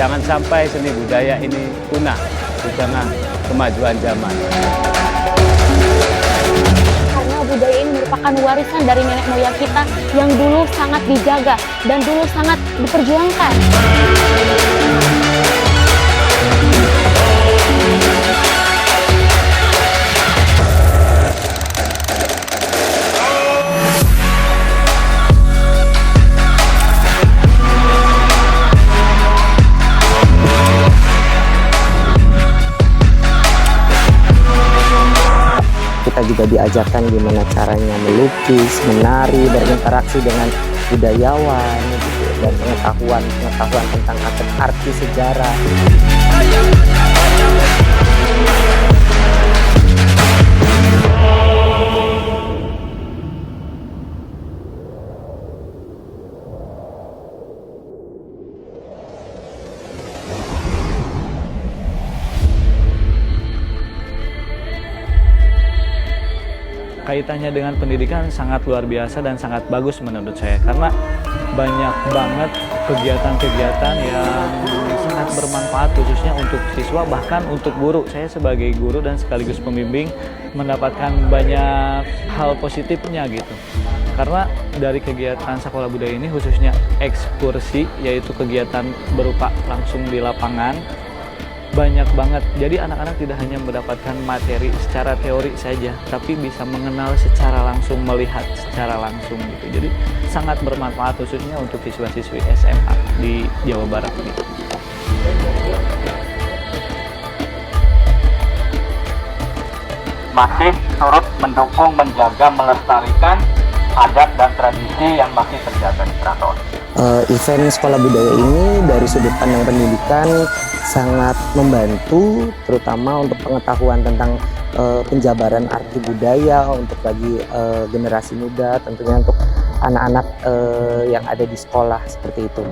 Jangan sampai seni budaya ini punah di tengah kemajuan zaman. Karena budaya ini merupakan warisan dari nenek moyang kita yang dulu sangat dijaga dan dulu sangat diperjuangkan. Kita juga diajarkan gimana caranya melukis, menari, berinteraksi dengan budayawan, gitu, dan pengetahuan tentang arti sejarah. Kaitannya dengan pendidikan sangat luar biasa dan sangat bagus menurut saya, karena banyak banget kegiatan-kegiatan yang sangat bermanfaat khususnya untuk siswa, bahkan untuk guru. Saya sebagai guru dan sekaligus pembimbing mendapatkan banyak hal positifnya gitu. Karena dari kegiatan Sekolah Budaya ini khususnya ekskursi, yaitu kegiatan berupa langsung di lapangan, banyak banget. Jadi anak-anak tidak hanya mendapatkan materi secara teori saja, tapi bisa mengenal secara langsung, melihat secara langsung gitu. Jadi sangat bermanfaat khususnya untuk siswa-siswi SMA di Jawa Barat ini. Masih turut mendukung, menjaga, melestarikan adat dan tradisi yang masih terjaga di keraton. Event Sekolah Budaya ini dari sudut pandang pendidikan sangat membantu, terutama untuk pengetahuan tentang penjabaran arti budaya untuk bagi generasi muda, tentunya untuk anak-anak yang ada di sekolah seperti itu.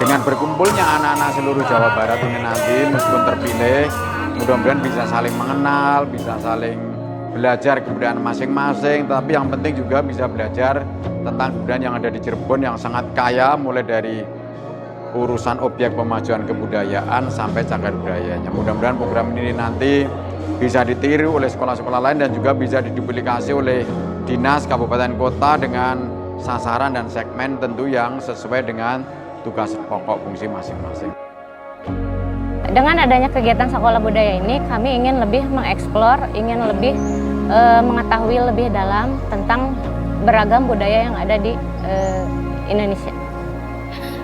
Dengan berkumpulnya anak-anak seluruh Jawa Barat ini nanti, meskipun terpilih, mudah-mudahan bisa saling mengenal, bisa saling belajar kebudayaan masing-masing, tapi yang penting juga bisa belajar tentang kebudayaan yang ada di Cirebon yang sangat kaya, mulai dari urusan objek pemajuan kebudayaan sampai cagar budayanya. Mudah-mudahan program ini nanti bisa ditiru oleh sekolah-sekolah lain dan juga bisa diduplikasi oleh dinas, kabupaten, kota dengan sasaran dan segmen tentu yang sesuai dengan tugas pokok fungsi masing-masing. Dengan adanya kegiatan Sekolah Budaya ini, kami ingin lebih mengeksplor, ingin lebih mengetahui lebih dalam tentang beragam budaya yang ada di Indonesia.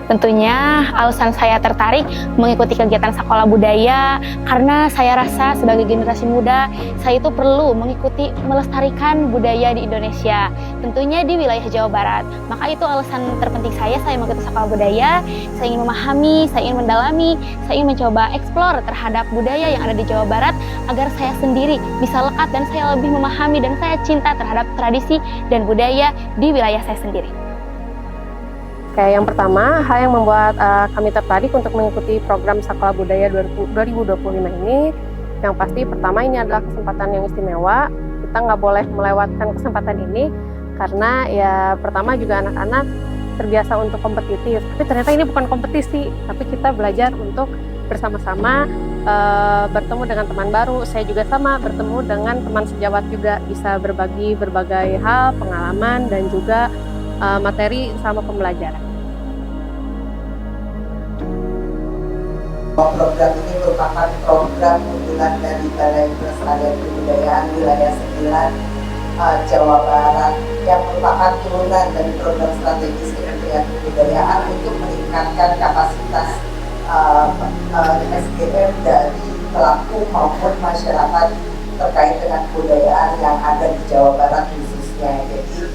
Tentunya alasan saya tertarik mengikuti kegiatan Sekolah Budaya karena saya rasa sebagai generasi muda, saya itu perlu mengikuti melestarikan budaya di Indonesia, tentunya di wilayah Jawa Barat. Maka itu alasan terpenting saya mengikuti Sekolah Budaya. Saya ingin memahami, saya ingin mendalami, saya ingin mencoba eksplor terhadap budaya yang ada di Jawa Barat agar saya sendiri bisa lekat dan saya lebih memahami dan saya cinta terhadap tradisi dan budaya di wilayah saya sendiri. Oke, yang pertama, hal yang membuat kami tertarik untuk mengikuti program Sekolah Budaya 2025 ini, yang pasti pertama ini adalah kesempatan yang istimewa. Kita nggak boleh melewatkan kesempatan ini, karena ya pertama juga anak-anak terbiasa untuk kompetitif. Tapi ternyata ini bukan kompetisi, tapi kita belajar untuk bersama-sama bertemu dengan teman baru. Saya juga sama, bertemu dengan teman sejawat juga, bisa berbagi berbagai hal, pengalaman, dan juga materi sama pembelajaran. Program ini merupakan program unggulan dari Balai Pelestarian Kebudayaan Wilayah 9 Jawa Barat yang merupakan turunan dari program strategis Kementerian Kebudayaan untuk meningkatkan kapasitas SDM dari pelaku maupun masyarakat terkait dengan kebudayaan yang ada di Jawa Barat khususnya. Jadi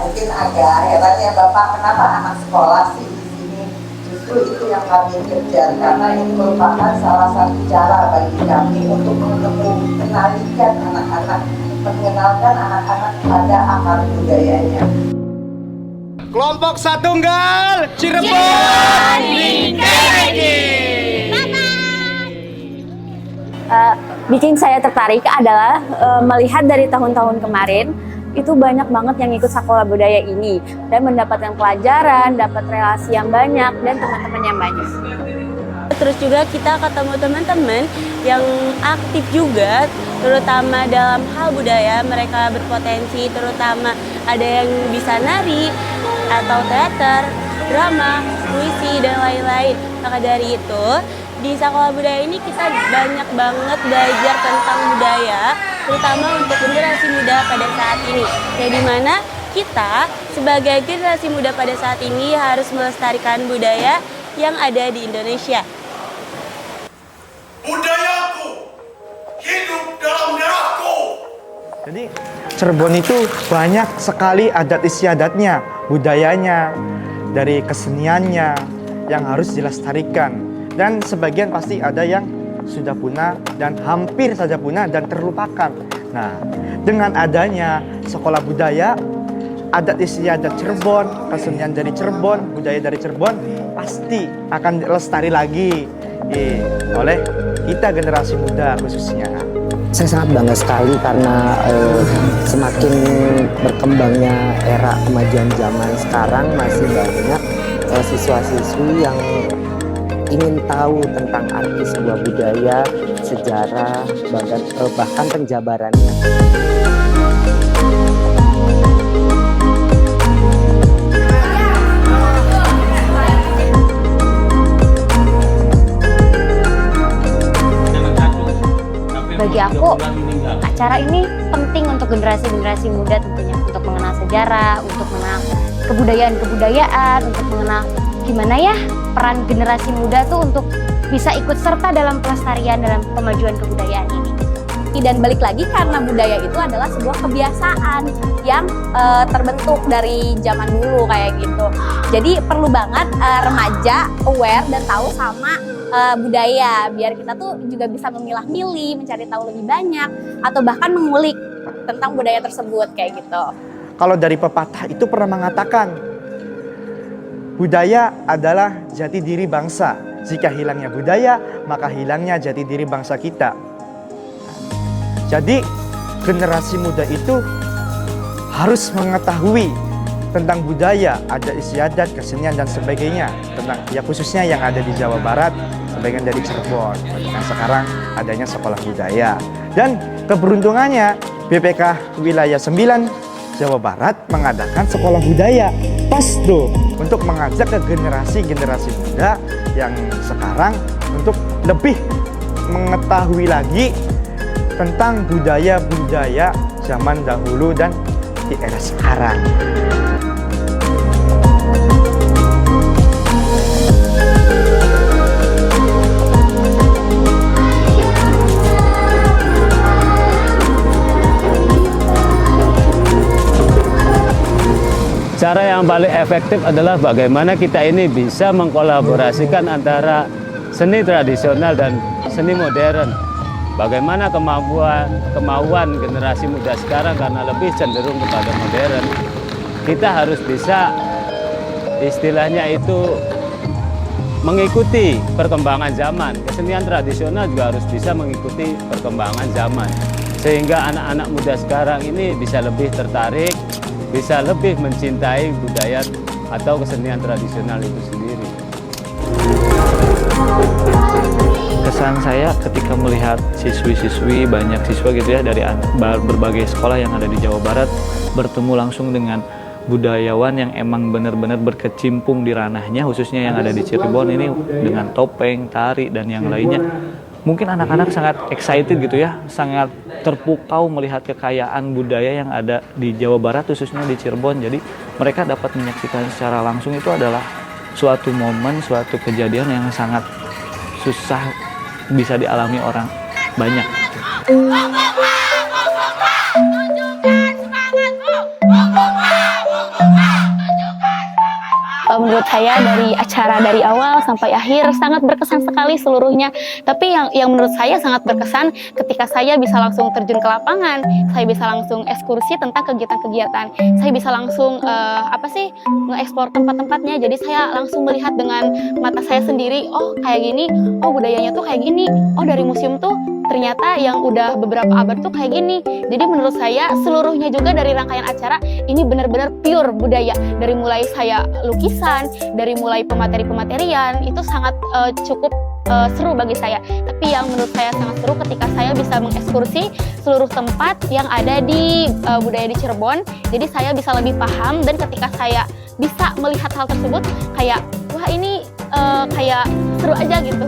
mungkin agak heran ya Bapak, kenapa anak sekolah sih di sini? Justru itu yang kami kejar, karena ini merupakan salah satu cara bagi kami untuk mengenalkan anak-anak pada akar budayanya. Kelompok Satunggal Cirebon. bikin saya tertarik adalah melihat dari tahun-tahun kemarin itu banyak banget yang ikut sekolah budaya ini dan mendapatkan pelajaran, dapat relasi yang banyak dan teman-teman yang banyak. Terus juga kita ketemu teman-teman yang aktif juga, terutama dalam hal budaya. Mereka berpotensi, terutama ada yang bisa nari atau teater, drama, puisi, dan lain-lain. Maka dari itu, di Sekolah Budaya ini kita banyak banget belajar tentang budaya, terutama untuk generasi muda pada saat ini. Ya, di mana kita sebagai generasi muda pada saat ini harus melestarikan budaya yang ada di Indonesia. Budayaku hidup dalam darahku. Jadi Cirebon itu banyak sekali adat istiadatnya, budayanya, dari keseniannya yang harus dilestarikan. Dan sebagian pasti ada yang sudah punah dan hampir saja punah dan terlupakan. Nah, dengan adanya sekolah budaya, adat istiadat Cirebon, kesenian dari Cirebon, budaya dari Cirebon pasti akan lestari lagi oleh kita generasi muda khususnya. Saya sangat bangga sekali karena semakin berkembangnya era kemajuan zaman sekarang masih banyak siswa-siswi yang ingin tahu tentang arti sebuah budaya, sejarah, bahkan penjabarannya. Bagi aku, acara ini penting untuk generasi-generasi muda tentunya, untuk mengenal sejarah, untuk mengenal kebudayaan-kebudayaan, untuk mengenal gimana ya peran generasi muda tuh untuk bisa ikut serta dalam pelestarian dalam kemajuan kebudayaan ini. Dan balik lagi karena budaya itu adalah sebuah kebiasaan yang terbentuk dari zaman dulu kayak gitu. Jadi perlu banget remaja aware dan tahu sama budaya biar kita tuh juga bisa memilah-milih, mencari tahu lebih banyak atau bahkan mengulik tentang budaya tersebut kayak gitu. Kalau dari pepatah itu pernah mengatakan budaya adalah jati diri bangsa. Jika hilangnya budaya, maka hilangnya jati diri bangsa kita. Jadi generasi muda itu harus mengetahui tentang budaya, adat istiadat, kesenian dan sebagainya, tentang ya khususnya yang ada di Jawa Barat, sebagian dari Cirebon. Nah, sekarang adanya sekolah budaya. Dan keberuntungannya BPK Wilayah 9 Jawa Barat mengadakan sekolah budaya. Pas tuh untuk mengajak ke generasi-generasi muda yang sekarang untuk lebih mengetahui lagi tentang budaya-budaya zaman dahulu dan di era sekarang. Cara yang paling efektif adalah bagaimana kita ini bisa mengkolaborasikan antara seni tradisional dan seni modern. Bagaimana kemauan generasi muda sekarang karena lebih cenderung kepada modern. Kita harus bisa istilahnya itu mengikuti perkembangan zaman. Kesenian tradisional juga harus bisa mengikuti perkembangan zaman. Sehingga anak-anak muda sekarang ini bisa lebih tertarik, bisa lebih mencintai budaya atau kesenian tradisional itu sendiri. Kesan saya ketika melihat siswi-siswi, banyak siswa gitu ya dari berbagai sekolah yang ada di Jawa Barat bertemu langsung dengan budayawan yang emang benar-benar berkecimpung di ranahnya, khususnya yang ada di Cirebon ini dengan topeng, tari, dan yang lainnya. Mungkin anak-anak sangat excited gitu ya, sangat terpukau melihat kekayaan budaya yang ada di Jawa Barat, khususnya di Cirebon. Jadi mereka dapat menyaksikan secara langsung, itu adalah suatu momen, suatu kejadian yang sangat susah bisa dialami orang banyak. menurut saya dari acara dari awal sampai akhir sangat berkesan sekali seluruhnya. Tapi yang menurut saya sangat berkesan ketika saya bisa langsung terjun ke lapangan, saya bisa langsung ekskursi tentang kegiatan-kegiatan, saya bisa langsung nge-explore tempat-tempatnya. Jadi saya langsung melihat dengan mata saya sendiri, oh kayak gini, oh budayanya tuh kayak gini, oh dari museum tuh ternyata yang udah beberapa abad tuh kayak gini. Jadi menurut saya seluruhnya juga dari rangkaian acara ini benar-benar pure budaya. Dari mulai saya lukisan, dari mulai pemateri-pematerian itu sangat cukup seru bagi saya. Tapi yang menurut saya sangat seru ketika saya bisa mengekskursi seluruh tempat yang ada di budaya di Cirebon. Jadi saya bisa lebih paham, dan ketika saya bisa melihat hal tersebut kayak wah ini kayak seru aja gitu.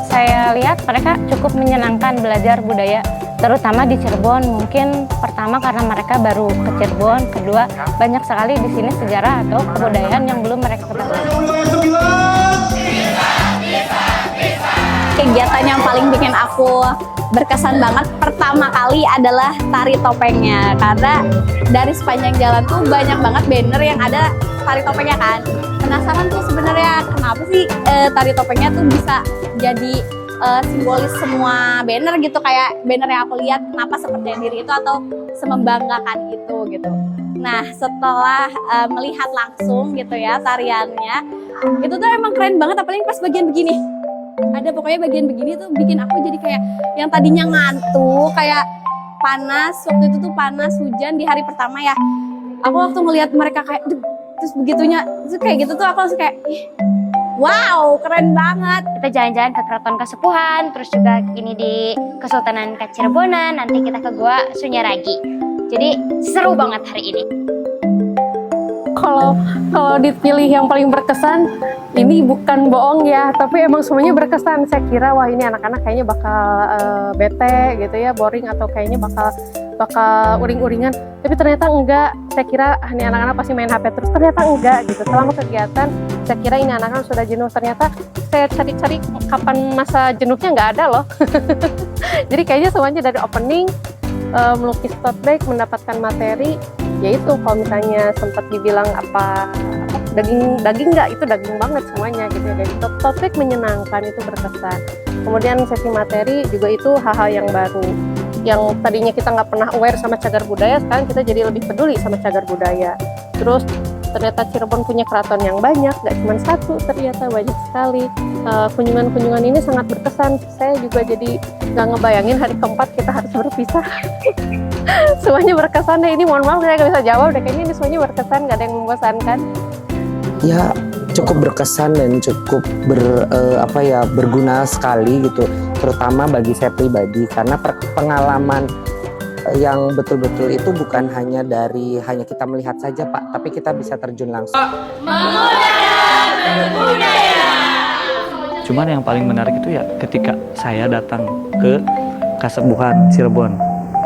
Saya lihat mereka cukup menyenangkan belajar budaya, terutama di Cirebon. Mungkin pertama karena mereka baru ke Cirebon, kedua banyak sekali di sini sejarah atau kebudayaan yang belum mereka ketahui. Kegiatan yang paling bikin aku berkesan banget pertama kali adalah tari topengnya, karena dari sepanjang jalan tuh banyak banget banner yang ada tari topengnya kan. Penasaran tuh sebenarnya kenapa sih tari topengnya tuh bisa jadi simbolis semua banner gitu, kayak banner yang aku lihat kenapa seperti diri itu atau semembanggakan itu gitu. Nah setelah melihat langsung gitu ya tariannya, itu tuh emang keren banget, apalagi pas bagian begini. Ada pokoknya bagian begini tuh bikin aku jadi kayak yang tadinya ngantuk, kayak panas, waktu itu tuh panas hujan di hari pertama ya. Aku waktu ngelihat mereka kayak terus begitunya, terus kayak gitu tuh aku langsung kayak wow, keren banget. Kita jalan-jalan ke Keraton Kasepuhan, terus juga ini di Kesultanan Kacirebonan, nanti kita ke Gua Sunyaragi. Jadi seru banget hari ini. Kalau dipilih yang paling berkesan, ini bukan bohong ya, tapi emang semuanya berkesan. Saya kira wah ini anak-anak kayaknya bakal bete gitu ya, boring, atau kayaknya bakal uring-uringan. Tapi ternyata enggak. Saya kira ini anak-anak pasti main HP terus, ternyata enggak gitu. Selama kegiatan saya kira ini anak-anak sudah jenuh, ternyata saya cari-cari kapan masa jenuhnya nggak ada loh. Jadi kayaknya semuanya dari opening, melukis tote bag, mendapatkan materi, yaitu kalau misalnya sempat dibilang daging nggak, itu daging banget semuanya gitu ya. Dari tote bag menyenangkan, itu berkesan. Kemudian sesi materi juga itu hal-hal yang baru, yang tadinya kita nggak pernah aware sama cagar budaya, sekarang kita jadi lebih peduli sama cagar budaya. Terus ternyata Cirebon punya keraton yang banyak, nggak cuma satu, ternyata banyak sekali. Kunjungan-kunjungan ini sangat berkesan. Saya juga jadi nggak ngebayangin hari keempat kita harus berpisah. Semuanya berkesan deh. Ini mohon maaf saya nggak bisa jawab deh, kayaknya ini semuanya berkesan, nggak ada yang membosankan. Ya cukup berkesan dan cukup berguna sekali gitu, terutama bagi saya pribadi, karena pengalaman yang betul-betul itu bukan hanya kita melihat saja Pak, tapi kita bisa terjun langsung. Cuman yang paling menarik itu ya ketika saya datang ke Kasepuhan Cirebon,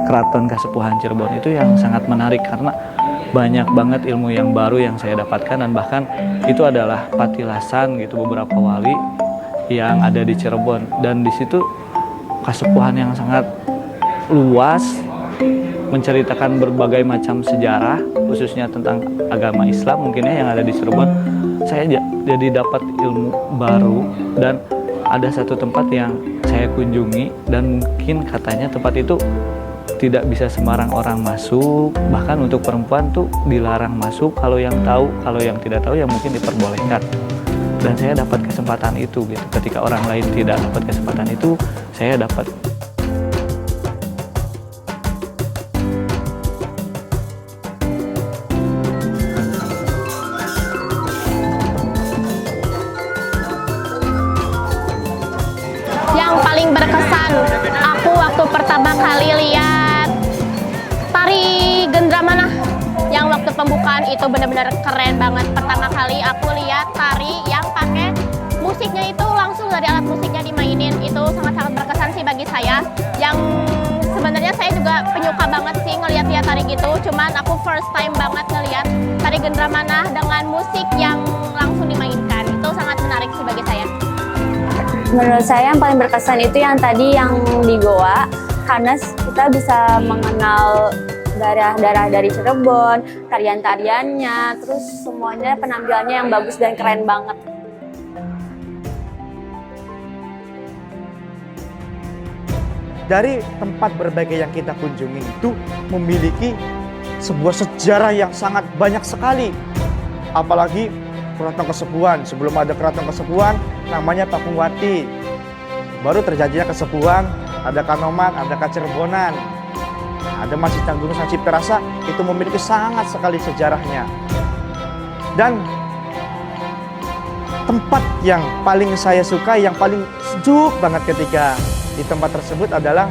Keraton Kasepuhan Cirebon, itu yang sangat menarik karena banyak banget ilmu yang baru yang saya dapatkan, dan bahkan itu adalah patilasan gitu beberapa wali yang ada di Cirebon, dan di situ Kasepuhan yang sangat luas menceritakan berbagai macam sejarah khususnya tentang agama Islam mungkin ya yang ada di Cirebon. Saya jadi dapat ilmu baru, dan ada satu tempat yang saya kunjungi dan mungkin katanya tempat itu tidak bisa sembarang orang masuk, bahkan untuk perempuan tuh dilarang masuk. Kalau yang tahu, kalau yang tidak tahu ya mungkin diperbolehkan. Dan saya dapat kesempatan itu gitu. Ketika orang lain tidak dapat kesempatan itu, saya dapat. Yang paling berkesan, aku waktu pertama kali lihat tari Gendramana yang waktu pembukaan itu benar-benar keren banget. Pertama kali aku lihat tari yang pakai musiknya itu langsung dari alat musiknya dimainin, itu sangat-sangat berkesan sih bagi saya. Yang sebenarnya saya juga penyuka banget sih ngelihat tari gitu, cuman aku first time banget ngelihat tari Gendramana dengan musik yang langsung dimainkan. Itu sangat menarik sih bagi saya. Menurut saya yang paling berkesan itu yang tadi yang di Goa, karena kita bisa mengenal daerah-daerah dari Cirebon, tarian-tariannya, terus semuanya penampilannya yang bagus dan keren banget. Dari tempat berbagai yang kita kunjungi itu memiliki sebuah sejarah yang sangat banyak sekali. Apalagi Keraton Kasepuhan. Sebelum ada Keraton Kasepuhan, namanya Tapungwati. Baru terjadinya Kasepuhan, ada Kanoman, ada Kacerbonan, ada Masjid Agung Sang Cipta Rasa, itu memiliki sangat sekali sejarahnya. Dan tempat yang paling saya suka, yang paling sejuk banget ketika di tempat tersebut adalah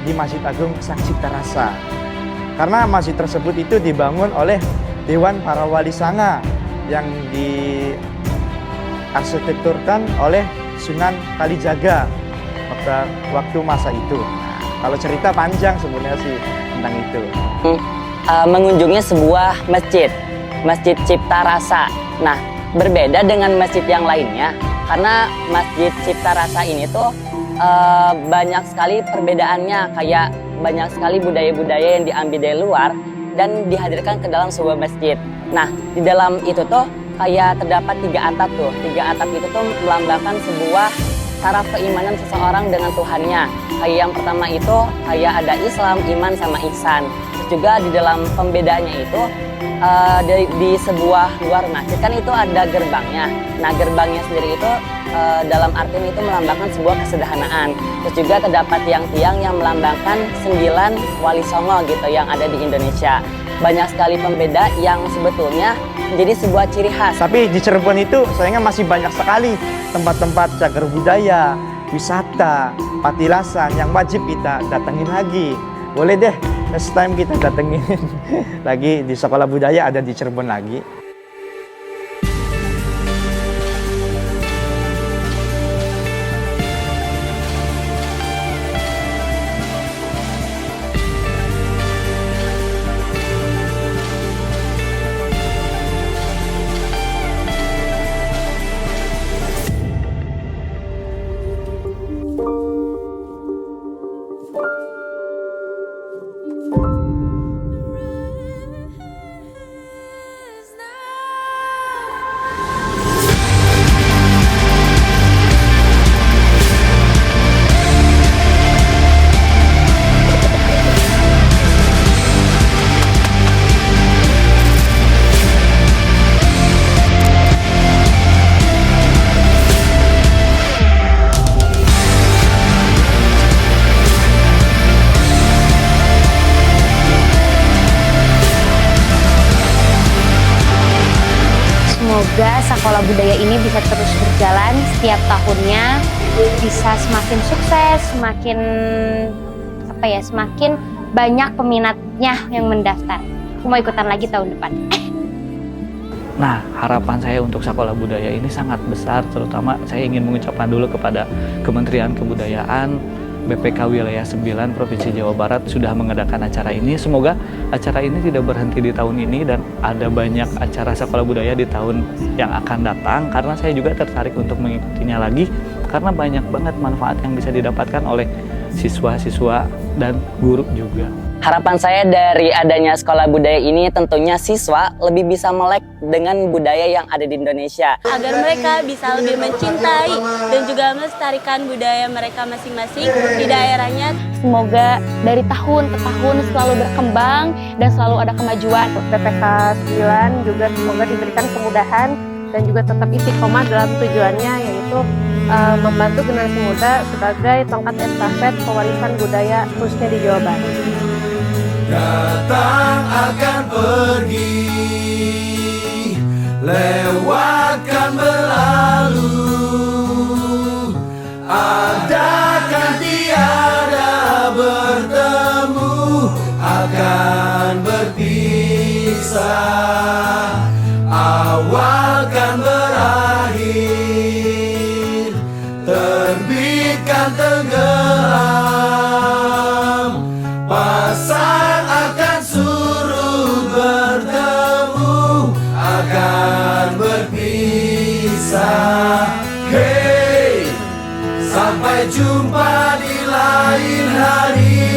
di Masjid Agung Sang Cipta Rasa. Karena masjid tersebut itu dibangun oleh Dewan Para Wali Sanga yang diarsitekturkan oleh Sunan Kalijaga waktu masa itu. Nah, kalau cerita panjang sebenarnya sih tentang itu. Mengunjungi sebuah masjid, Masjid Cipta Rasa. Nah, berbeda dengan masjid yang lainnya karena Masjid Cipta Rasa ini tuh banyak sekali perbedaannya, kayak banyak sekali budaya-budaya yang diambil dari luar dan dihadirkan ke dalam sebuah masjid. Nah, di dalam itu tuh kayak terdapat 3 atap tuh. 3 atap itu tuh melambangkan sebuah cara keimanan seseorang dengan Tuhannya. Kayak yang pertama itu kayak ada Islam, iman, sama ihsan. Terus juga di dalam pembedanya itu di sebuah luar masjid kan itu ada gerbangnya. Nah, gerbangnya sendiri itu dalam artian itu melambangkan sebuah kesederhanaan. Terus juga terdapat tiang-tiang yang melambangkan 9 wali songo gitu yang ada di Indonesia. Banyak sekali pembeda yang sebetulnya menjadi sebuah ciri khas. Tapi di Cirebon itu sayangnya masih banyak sekali tempat-tempat cagar budaya, wisata, patilasan yang wajib kita datengin lagi. Boleh deh, next time kita datengin lagi di Sekolah Budaya ada di Cirebon lagi. Semoga Sekolah Budaya ini bisa terus berjalan setiap tahunnya, bisa semakin sukses, semakin banyak peminatnya yang mendaftar. Aku mau ikutan lagi tahun depan. Nah, harapan saya untuk Sekolah Budaya ini sangat besar, terutama saya ingin mengucapkan dulu kepada Kementerian Kebudayaan, BPK Wilayah 9 Provinsi Jawa Barat sudah mengadakan acara ini. Semoga acara ini tidak berhenti di tahun ini dan ada banyak acara Sekolah Budaya di tahun yang akan datang, karena saya juga tertarik untuk mengikutinya lagi karena banyak banget manfaat yang bisa didapatkan oleh siswa-siswa dan guru juga. Harapan saya dari adanya Sekolah Budaya ini tentunya siswa lebih bisa melek dengan budaya yang ada di Indonesia. Agar mereka bisa lebih mencintai dan juga melestarikan budaya mereka masing-masing di daerahnya. Semoga dari tahun ke tahun selalu berkembang dan selalu ada kemajuan. BPK 9 juga semoga diberikan kemudahan dan juga tetap istiqomah dalam tujuannya, yaitu membantu generasi muda sebagai tongkat estafet pewarisan budaya khususnya di Jawa Barat. Datang akan pergi, lewatkan berlalu, adakan tiada bertemu, akan berpisah, awal kan berakhir, terbitkan tenggelam, pasang akan surut bertemu, akan berpisah. Hey! jumpa di lain hari,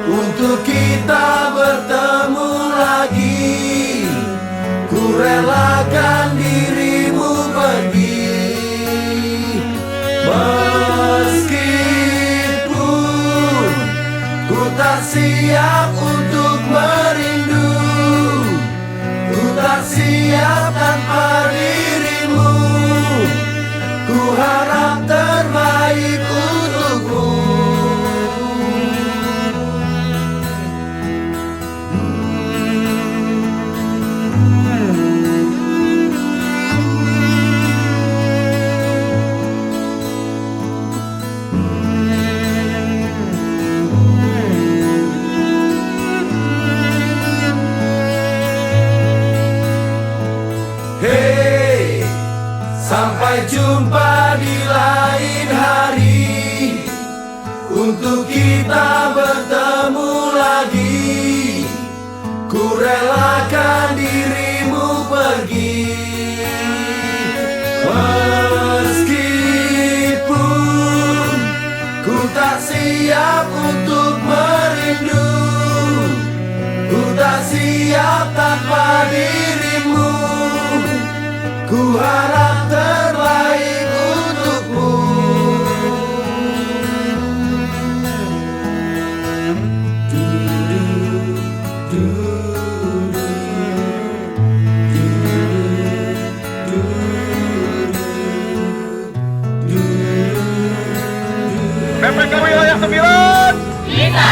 untuk kita bertemu lagi. Ku relakan dirimu pergi, meskipun ku tak siap untuk merindu, ku tak siap tanpa dirimu. Ku harap terbaik untukmu. Hey, sampai jumpa di lain hari, untuk kita bertemu lagi. Ku relakan dirimu pergi, meskipun ku tak siap untuk merindu, ku tak siap tanpa dirimu. Ku harap terbaik untukmu. PPK Wilayah 9. Bisa.